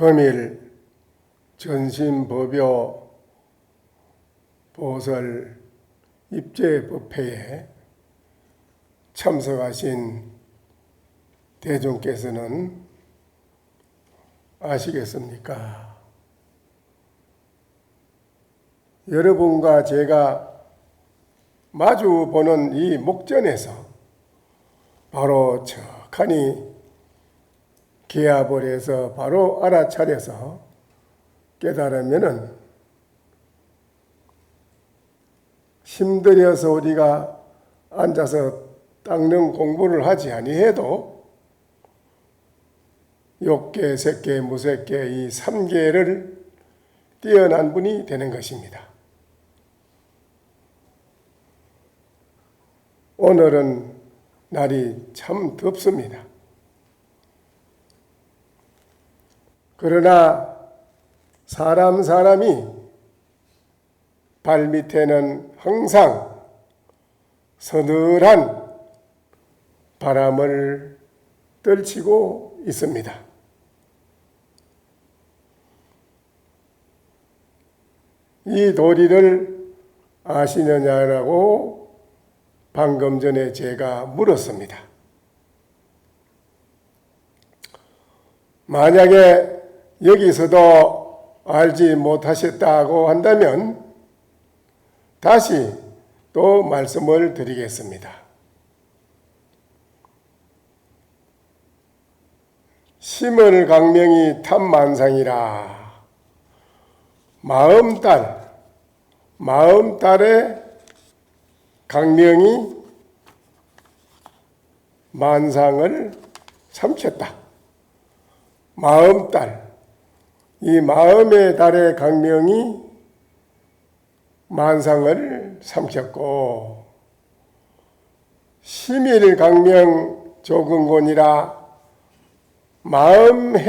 금일 전신법요 보설 입제법회에 참석하신 대중께서는 아시겠습니까? 여러분과 제가 마주 보는 이 목전에서 바로 척하니 기합을 해서 바로 알아차려서 깨달으면은 힘들어서 우리가 앉아서 닦는 공부를 하지 아니해도 욕계, 색계, 무색계 이 3계를 뛰어난 분이 되는 것입니다. 오늘은 날이 참 덥습니다. 그러나 사람이 발밑에는 항상 서늘한 바람을 떨치고 있습니다. 이 도리를 아시느냐라고 방금 전에 제가 물었습니다. 만약에 여기서도 알지 못하셨다고 한다면 다시 또 말씀을 드리겠습니다. 심을강명이 탐만상이라 마음달의 강명이 만상을 삼켰다. 마음달, 이 마음의 달의 강명이 만상을 삼켰고 심일강명 조근곤이라 마음의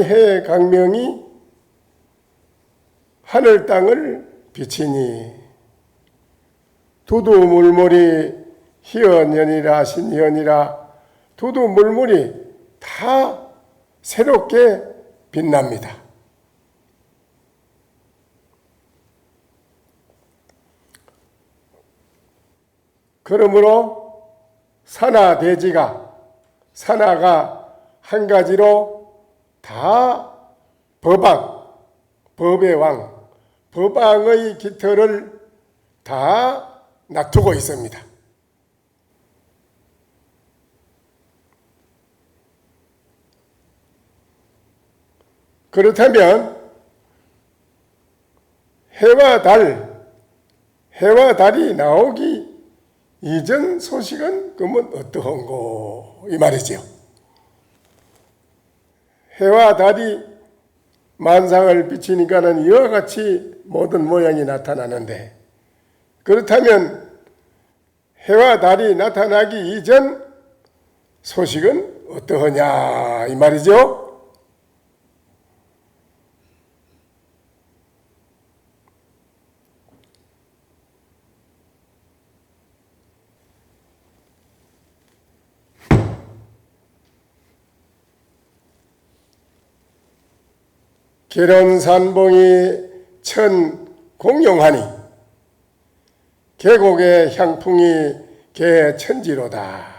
해 강명이 하늘 땅을 비치니 두두물물이 희연현이라 신현이라 두두물물이 다 새롭게 빛납니다. 그러므로 산하대지가 산하가 한 가지로 다 법의 왕, 법왕의 깃털을 다 놔두고 있습니다. 그렇다면 해와 달이 나오기 이전 소식은 그러면 어떠한고 이 말이지요. 해와 달이 만상을 비치니까는 이와 같이 모든 모양이 나타나는데, 그렇다면 해와 달이 나타나기 이전 소식은 어떠하냐 이 말이죠. 계론산봉이 천공용하니 계곡의 향풍이 개천지로다.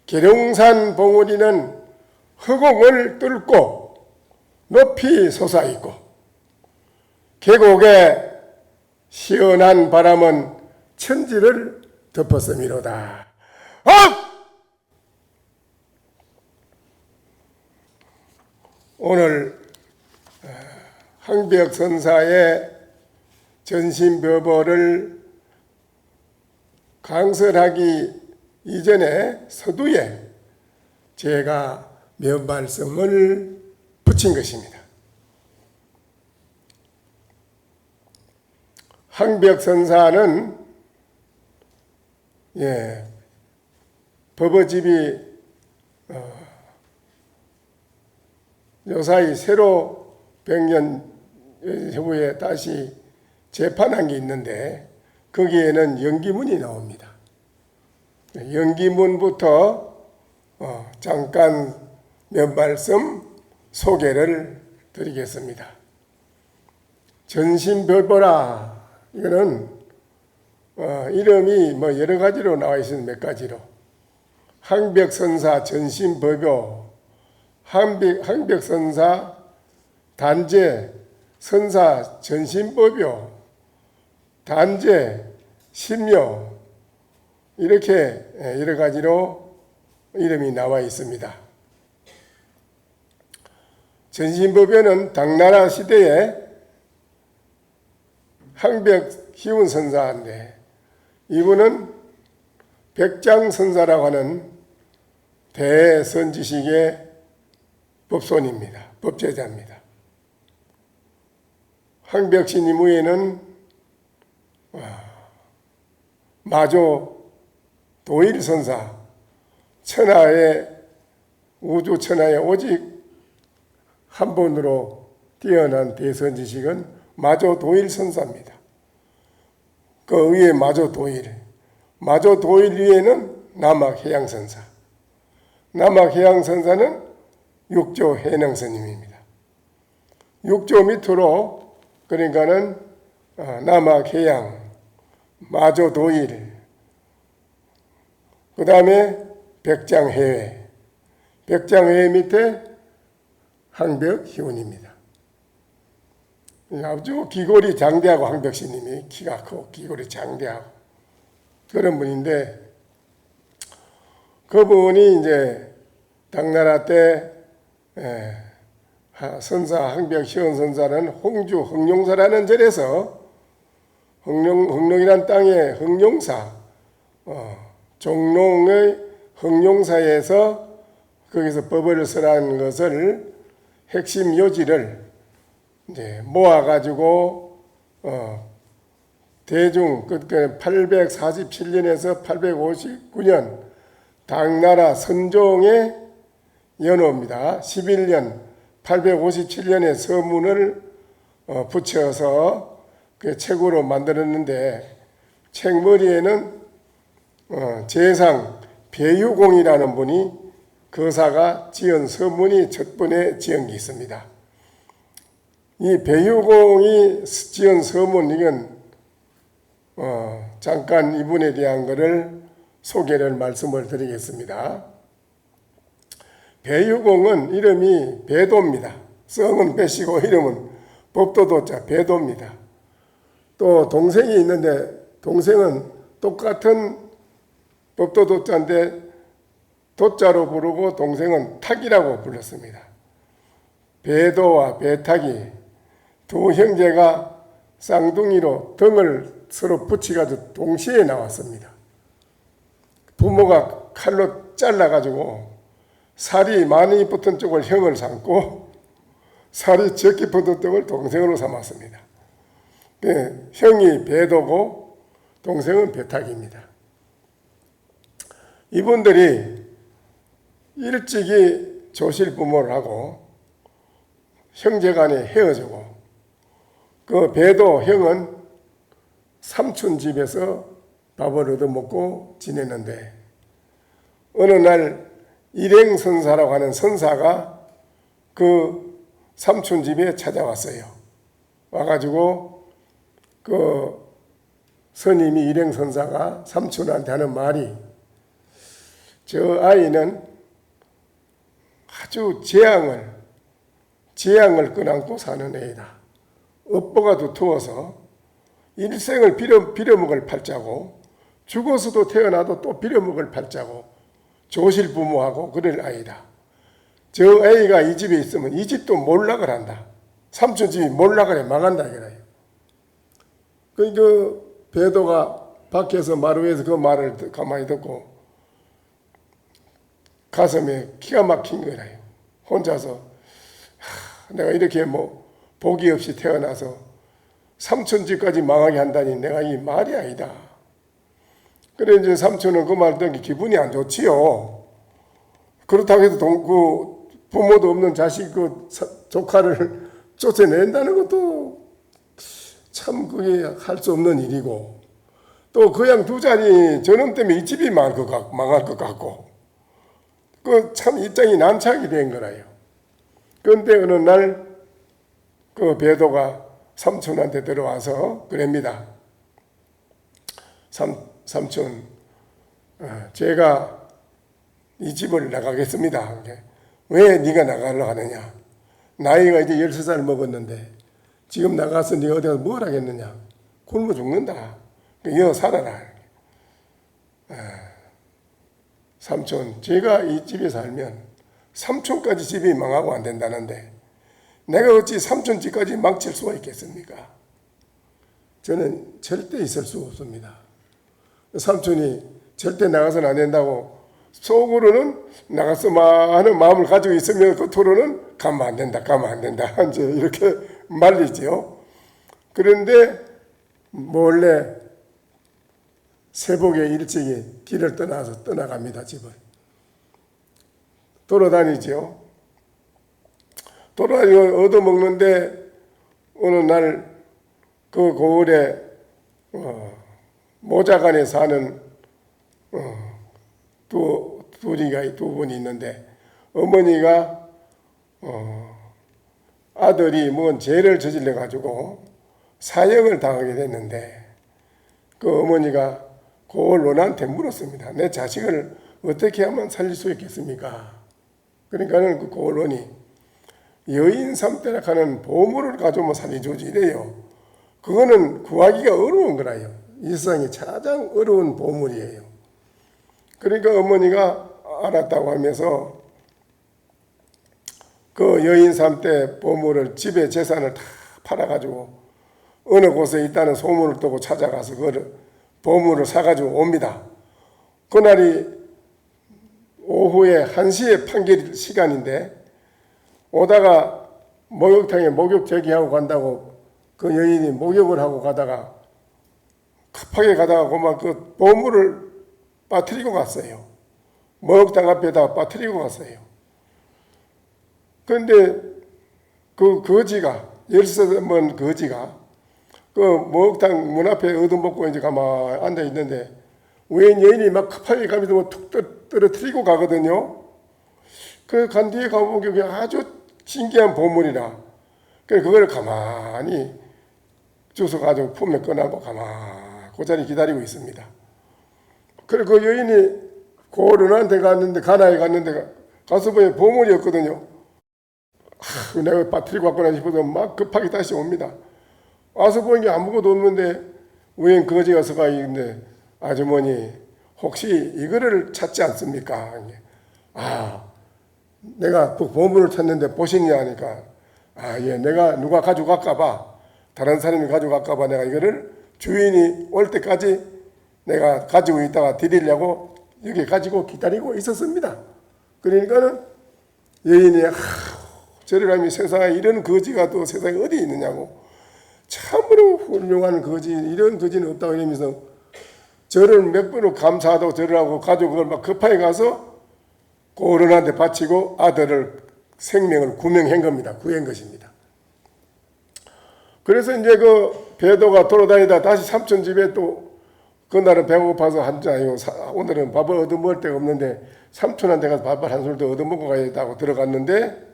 계룡산 봉우리는 허공을 뚫고 높이 솟아있고 계곡의 시원한 바람은 천지를 덮었음이로다. 오늘 황벽선사의 전신법어를 강설하기 이전에 서두에 제가 몇 말씀을 붙인 것입니다. 황벽선사는 법어집이 요사이 새로 100년 후에 다시 재판한 게 있는데 거기에는 연기문이 나옵니다. 연기문부터 잠깐 몇 말씀 소개를 드리겠습니다. 전신법보라, 이거는 이름이 여러 가지로 나와 있습니다. 몇 가지로. 항벽선사 전신법요, 항벽선사 단제 선사 전신법요, 단제 심요, 이렇게 여러 가지로 이름이 나와 있습니다. 전신법요는 당나라 시대에 항벽 희운 선사인데, 이분은 백장선사라고 하는 대선지식의 법손입니다. 법제자입니다. 항벽신 이후에는 마조 도일선사, 우주 천하에 오직 한 분으로 뛰어난 대선지식은 마조 도일선사입니다. 그 위에 마조 도일 위에는 남학해양선사, 남학해양선사는 육조 해능스님입니다. 육조 밑으로, 그러니까는 남학해양, 마조 도일, 그 다음에 백장해외, 백장해외 밑에 항벽 희운입니다. 아주 기골이 장대하고, 항벽신님이 키가 크고 기골이 장대하고 그런 분인데, 그분이 이제 당나라 때 선사, 항벽 희운 선사는 홍주 흥룡사라는 절에서, 흥룡이란 땅의 흥룡사, 종롱의 흥룡사에서 거기서 법을 쓰라는 것을, 핵심 요지를 이제 모아가지고 대중 847년에서 859년 당나라 선종의 연호입니다. 11년 857년에 서문을 붙여서 그 책으로 만들었는데, 책머리에는 재상 배유공이라는 분이, 거사가 지은 서문이 첫 번에 지은 게 있습니다. 이 배유공이 지은 서문, 이건 잠깐 이분에 대한 것을 소개를 말씀을 드리겠습니다. 배유공은 이름이 배도입니다. 성은 배시고 이름은 법도도자 배도입니다. 또 동생이 있는데, 동생은 똑같은 법도도자인데 도자로 부르고 동생은 탁이라고 불렀습니다. 배도와 배탁이 두 형제가 쌍둥이로 등을 서로 붙여가지고 동시에 나왔습니다. 부모가 칼로 잘라가지고 살이 많이 붙은 쪽을 형을 삼고 살이 적게 붙은 쪽을 동생으로 삼았습니다. 형이 배도고 동생은 배탁입니다. 이분들이 일찍이 조실 부모를 하고 형제간에 헤어지고, 그 배도 형은 삼촌 집에서 밥을 얻어먹고 지냈는데, 어느 날 일행선사라고 하는 선사가 그 삼촌 집에 찾아왔어요. 와가지고 그 스님이, 일행선사가 삼촌한테 하는 말이, 저 아이는 아주 재앙을 껴안고 사는 애이다. 업보가 두터워서 일생을 빌어먹을 팔자고, 죽어서도 태어나도 또 빌어먹을 팔자고, 조실 부모하고 그럴 아이다. 저 아이가 이 집에 있으면 이 집도 몰락을 한다. 삼촌 집이 몰락을 해 망한다 이거예요. 그 배도가 밖에서 마루에서 그 말을 가만히 듣고 가슴에 기가 막힌 거라요. 혼자서 내가 이렇게 복이 없이 태어나서 삼촌 집까지 망하게 한다니 내가 이 말이 아니다. 그래 이제 삼촌은 그 말 듣기 기분이 안 좋지요. 그렇다고 해서 그 부모도 없는 자식 그 조카를 쫓아낸다는 것도 참 그게 할 수 없는 일이고, 또 그양 두 자리 저놈 때문에 이 집이 망할 것 같고, 그 참 입장이 난처하게 된 거라요. 그런데 어느 날 그 배도가 삼촌한테 들어와서 그럽니다. 삼촌, 제가 이 집을 나가겠습니다. 왜 네가 나가려고 하느냐? 나이가 이제 13살 먹었는데 지금 나가서 네가 어디 가서 뭘 하겠느냐? 굶어 죽는다. 이어 살아라. 삼촌, 제가 이 집에 살면 삼촌까지 집이 망하고 안 된다는데 내가 어찌 삼촌 집까지 망칠 수가 있겠습니까? 저는 절대 있을 수 없습니다. 삼촌이 절대 나가서는 안 된다고 속으로는 나가서만 하는 마음을 가지고 있으면 겉으로는 가면 안 된다, 가면 안 된다. 이제 이렇게 말리죠. 그런데 몰래 새벽에 일찍이 길을 떠나갑니다, 집을. 돌아다니죠. 돌아다니고 얻어먹는데 어느 날 그 고을에 모자간에 사는 두 분이 있는데 어머니가 아들이 뭔 죄를 저질러 가지고 사형을 당하게 됐는데 그 어머니가 고을론한테 물었습니다. 내 자식을 어떻게 하면 살릴 수 있겠습니까? 그러니까는 그 고을론이 여인 삼대라 하는 보물을 가지고 살려주지 이래요. 그거는 구하기가 어려운 거라요. 이 세상에 가장 어려운 보물이에요. 그러니까 어머니가 알았다고 하면서 그 여인 삼대 보물을 집에 재산을 다 팔아가지고 어느 곳에 있다는 소문을 듣고 찾아가서 그 보물을 사가지고 옵니다. 그날이 오후에 1시에 판결 시간인데 오다가 목욕탕에 목욕 제기하고 간다고 그 여인이 목욕을 하고 가다가 급하게 가다가 그만 그 보물을 빠뜨리고 갔어요. 목욕탕 앞에다가 빠뜨리고 갔어요. 그런데 그 거지가 13번 거지가 그 목욕탕 문 앞에 얻어먹고 이제 가만히 앉아 있는데 웬 여인이 막 급하게 가면서 툭 떨어뜨리고 가거든요. 그 간 뒤에 가보기 아주 신기한 보물이라. 그래서 그걸 가만히 주워가지고 품에 꺼내고 가만히 그 자리에 기다리고 있습니다. 그리고 그 여인이 고른한테 갔는데 가나에 갔는데 가서 보니 보물이었거든요. 내가 빠뜨리고 왔구나 싶어서 막 급하게 다시 옵니다. 와서 보니 아무것도 없는데 웬 거지가 서가 있는데 아주머니 혹시 이거를 찾지 않습니까? 내가 그 보물을 찾는데 보시냐 하니까 예, 내가 누가 가져갈까 봐 다른 사람이 가져갈까 봐 내가 이거를 주인이 올 때까지 내가 가지고 있다가 드리려고 여기 가지고 기다리고 있었습니다. 그러니까는 여인이 저리라면 세상에 이런 거지가 또 세상에 어디 있느냐고 참으로 훌륭한 거지 이런 거지는 없다고 이러면서 저를 몇 번을 감사하다고 절을 하고 가지고 그걸 막 급하게 가서 고른한테 바치고 아들을 생명을 구명한 겁니다. 구한 것입니다. 그래서 이제 그 배도가 돌아다니다 다시 삼촌 집에 또 그날은 배고파서 오늘은 밥을 얻어먹을 데가 없는데 삼촌한테 가서 밥을 한 술 더 얻어먹고 가야겠다고 들어갔는데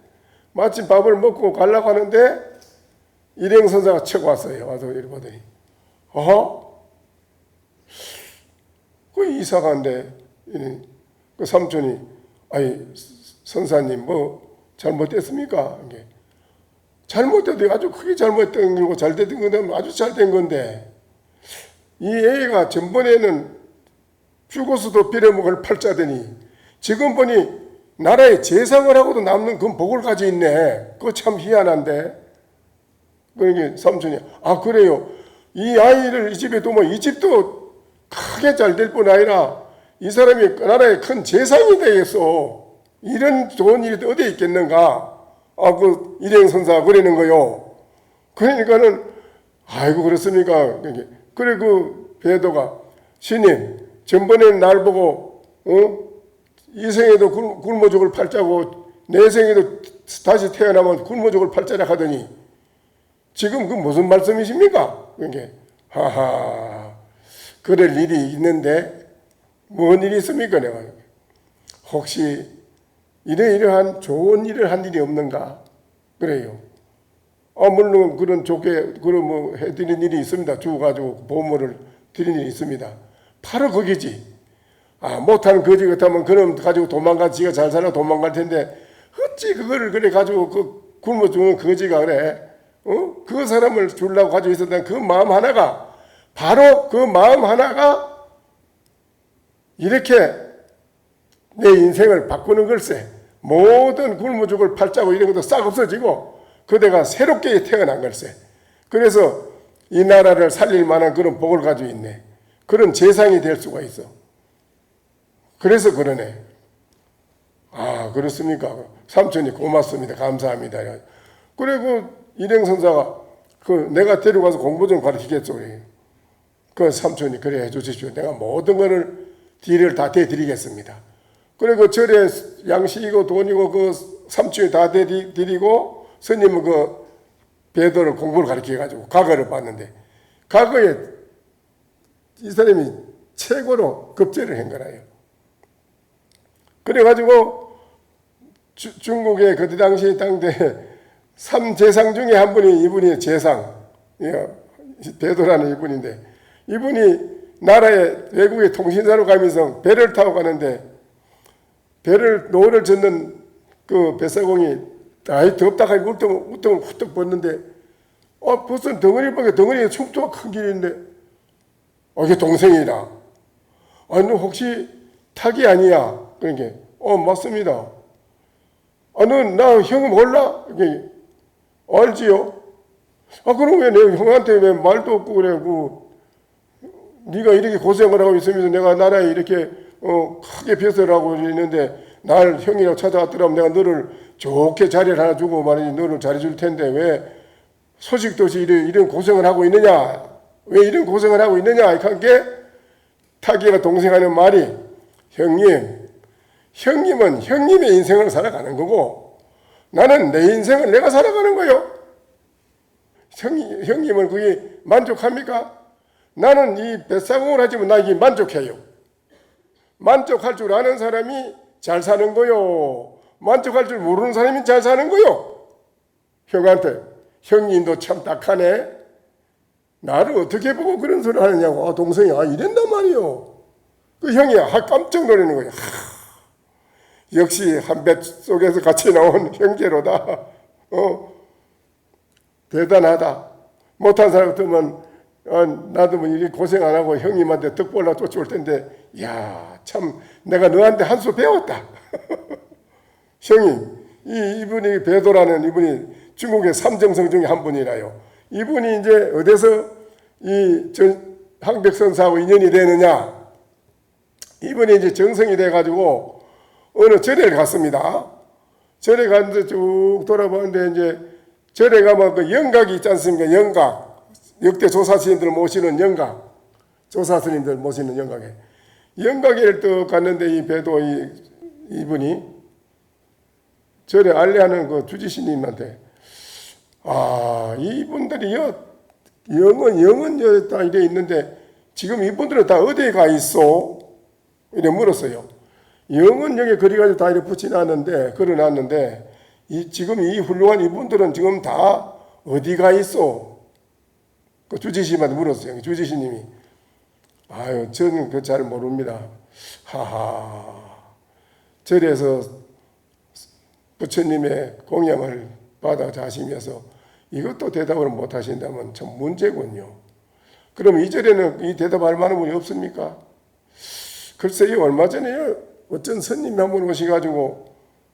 마침 밥을 먹고 가려고 하는데 일행선사가 치고 왔어요. 와서 이렇게 보더니 그 이상한데 그 삼촌이 선사님 뭐 잘못됐습니까? 잘못돼도 아주 크게 잘못된 거고 잘된 건데 아주 잘된 건데 이 애가 전번에는 죽어서도 빌어먹을 팔자더니 지금 보니 나라에 재상을 하고도 남는 그 복을 가지고 있네. 그거 참 희한한데. 그러니까 삼촌이 그래요. 이 아이를 이 집에 두면 이 집도 크게 잘 될 뿐 아니라 이 사람이 나라에 큰 재상이 되겠어. 이런 좋은 일이 어디에 있겠는가? 그 일행선사 그러는 거요. 그러니까는 아이고 그렇습니까? 그래 그 배도가 스님 전번에는 날 보고 이 생에도 굶어 죽을 팔자고 내 생에도 다시 태어나면 굶어 죽을 팔자라 하더니 지금 그 무슨 말씀이십니까? 하하 그럴 일이 있는데 뭔 일이 있습니까? 내가 혹시 이러이러한 좋은 일을 한 일이 없는가? 그래요. 물론 그런 좋게 그런 뭐 해드리는 일이 있습니다. 주가지고 보물을 드리는 일이 있습니다. 바로 거기지. 못하는 거지 같으면 그럼 가지고 도망가 지가 잘 살아 도망갈 텐데 어찌 그거를 그래 가지고 그 굶어 죽는 거지가 그래? 그 사람을 주려고 가지고 있었던 그 마음 하나가 바로 그 마음 하나가 이렇게 내 인생을 바꾸는 걸세. 모든 굶어 죽을 팔자고 이런 것도 싹 없어지고 그대가 새롭게 태어난 걸세. 그래서 이 나라를 살릴 만한 그런 복을 가지고 있네. 그런 재상이 될 수가 있어. 그래서 그러네. 그렇습니까? 삼촌이 고맙습니다. 감사합니다. 그리고 일행선사가 내가 데려가서 공부 좀 가르치겠죠. 그 삼촌이 그래 해주십시오. 내가 모든 거를 딜을 다 대드리겠습니다. 그리고 절에 양식이고 돈이고 그 삼촌이 다 대드리고 스님은 그 배도를 공부를 가르쳐가지고 과거를 봤는데 과거에 이 사람이 최고로 급제를 한 거라요. 그래가지고 중국의 그때 당시 당대 3재상 중에 한 분이 이분이 재상, 배도라는 이분인데 이분이 나라에 외국에 통신사로 가면서 배를 타고 가는데 노를 젓는 그 뱃사공이 덥다가 우뚱 후떡 벗는데 벌써 덩어리가 춤추고 큰 길인데 이게 동생이라. 너 혹시 탁이 아니야? 그러니까 맞습니다. 나 형 몰라? 이게 알지요? 그럼 왜 내 형한테 왜 말도 없고 그래? 네가 이렇게 고생을 하고 있으면서 내가 나라에 이렇게 크게 벼슬을 하고 있는데 날 형이라고 찾아왔더라면 내가 너를 좋게 자리를 하나 주고 말이지 너를 잘해줄 텐데 왜 소식도 없이 이런 고생을 하고 있느냐? 왜 이런 고생을 하고 있느냐? 이렇게 타기가 동생하는 말이 형님은 형님의 인생을 살아가는 거고 나는 내 인생을 내가 살아가는 거요. 형님은 그게 만족합니까? 나는 이 뱃사공을 하지만 나 이게 만족해요. 만족할 줄 아는 사람이 잘 사는 거요. 만족할 줄 모르는 사람이 잘 사는 거요. 형한테 형님도 참 딱하네. 나를 어떻게 보고 그런 소리 하느냐고. 동생이 이랬단 말이요. 그 형이 깜짝 놀라는 거야. 역시 한 배 속에서 같이 나온 형제로다. 대단하다. 못한 사람 같으면 나도 뭐 이렇게 고생 안 하고 형님한테 덕볼라 쫓아올 텐데 참 내가 너한테 한 수 배웠다. 형님 이분이 배도라는 이분이 중국의 삼정성 중에 한 분이라요. 이분이 이제 어디서 이 항백선사하고 인연이 되느냐. 이분이 이제 정성이 돼가지고 어느 절에 갔습니다. 절에 갔는데 쭉 돌아보는데 이제 절에 가면 그 영각이 있지 않습니까? 영각. 역대 조사스님들 모시는 영각. 조사스님들 모시는 영각에. 영각에 또 갔는데 이 배도 이분이 절에 알레하는 그 주지스님한테 이분들이 영은 다 이래 있는데 지금 이분들은 다 어디에 가 있어? 이래 물었어요. 영은 여기 그리가지고 다 이렇게 붙여놨는데, 걸어놨는데, 지금 이 훌륭한 이분들은 지금 다 어디가 있어? 그 주지스님한테 물었어요. 주지스님이. 저는 그 잘 모릅니다. 절에서 부처님의 공양을 받아 자시면서 이것도 대답을 못 하신다면 참 문제군요. 그럼 이 절에는 이 대답할 만한 분이 없습니까? 글쎄요, 얼마 전에요. 어쩐 스님이 한 분 오셔가지고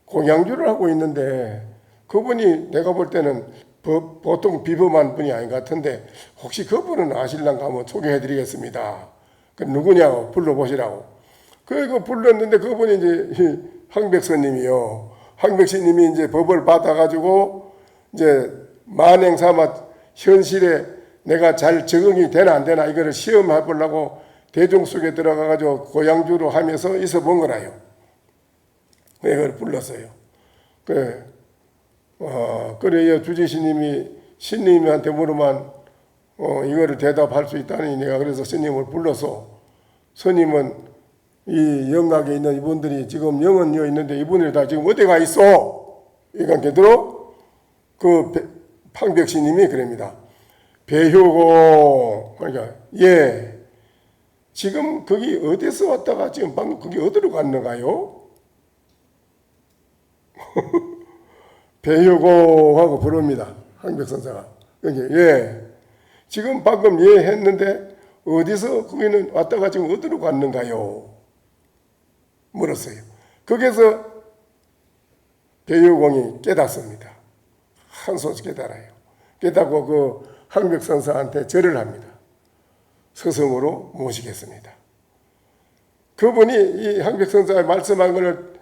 공양주를 하고 있는데 그분이 내가 볼 때는 보통 비범한 분이 아닌 것 같은데 혹시 그분은 아실랑가 한번 소개해드리겠습니다. 그 누구냐고 불러보시라고. 그리고 불렀는데 그분이 이제 황백스님이요. 황백스님이 이제 법을 받아가지고 이제 만행 삼아 현실에 내가 잘 적응이 되나 안 되나 이거를 시험해 보려고 대중 속에 들어가가지고 고양주로 하면서 있어 본 거라요. 그걸 불렀어요. 그래요. 주지스님이 신님한테 물으면 이거를 대답할 수 있다니 내가 그래서 스님을 불러서 스님은 이 영락에 있는 이분들이 지금 영은여 있는데 이분들이 다 지금 어디 가 있어? 이건 걔들로 황벽신님이 그럽니다. 배효고 그러니까 예 지금 거기 어디서 왔다가 지금 방금 거기 어디로 갔는가요? 배효고 하고 부릅니다. 황벽선사가. 그러니까 예 지금 방금 예 했는데 어디서 거기는 왔다가 지금 어디로 갔는가요? 물었어요. 거기서 배효공이 깨닫습니다. 한 손씩 깨달아요. 깨닫고 그 황벽선사한테 절을 합니다. 서성으로 모시겠습니다. 그분이 이 황벽선사가 말씀한 것을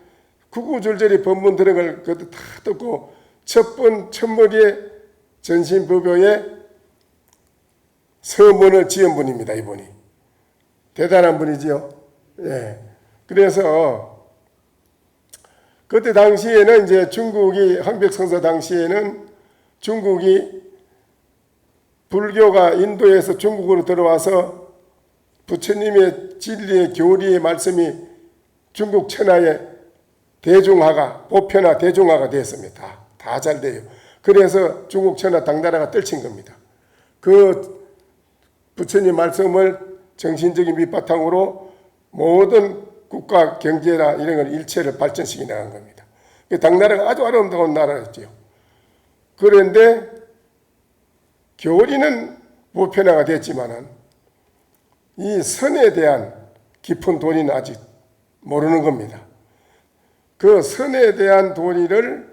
구구절절히 법문 들은 걸 그것도 다 듣고 첫머리에 전신법요에 서문을 지은 분입니다. 이분이 대단한 분이지요. 예. 그래서 그때 당시에는 이제 중국이 황벽선사 당시에는 중국이 불교가 인도에서 중국으로 들어와서 부처님의 진리의 교리의 말씀이 중국 천하에 대중화가 보편화 대중화가 되었습니다. 다 잘 돼요. 그래서 중국 천하 당나라가 떨친 겁니다. 그 부처님 말씀을 정신적인 밑바탕으로 모든 국가 경제나 이런 걸 일체를 발전시켜 나간 겁니다. 당나라가 아주 아름다운 나라였죠. 그런데 교리는 보편화가 됐지만은 이 선에 대한 깊은 도리는 아직 모르는 겁니다. 그 선에 대한 도리를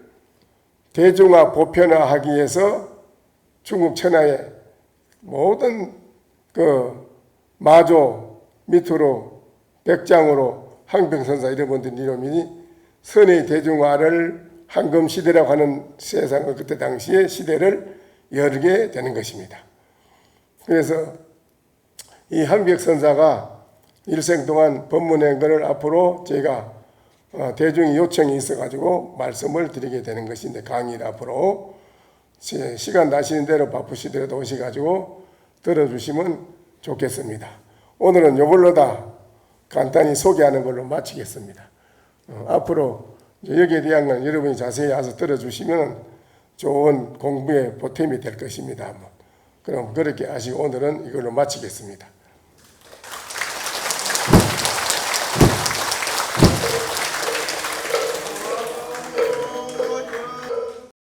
대중화 보편화하기 위해서 중국 천하의 모든 그 마조 밑으로 백장으로 황병선사 이런 분들 이름이 선의 대중화를 황금시대라고 하는 세상을 그때 당시에 시대를 열게 되는 것입니다. 그래서 이 황벽선사가 일생 동안 법문한 것을 앞으로 제가 대중의 요청이 있어가지고 말씀을 드리게 되는 것인데 강의를 앞으로 시간 나시는 대로 바쁘시더라도 오셔가지고 들어주시면 좋겠습니다. 오늘은 요걸로 다 간단히 소개하는 걸로 마치겠습니다. 앞으로 여기에 대한 건 여러분이 자세히 와서 들어주시면 좋은 공부의 보탬이 될 것입니다. 그럼 그렇게 하시고 오늘은 이걸로 마치겠습니다.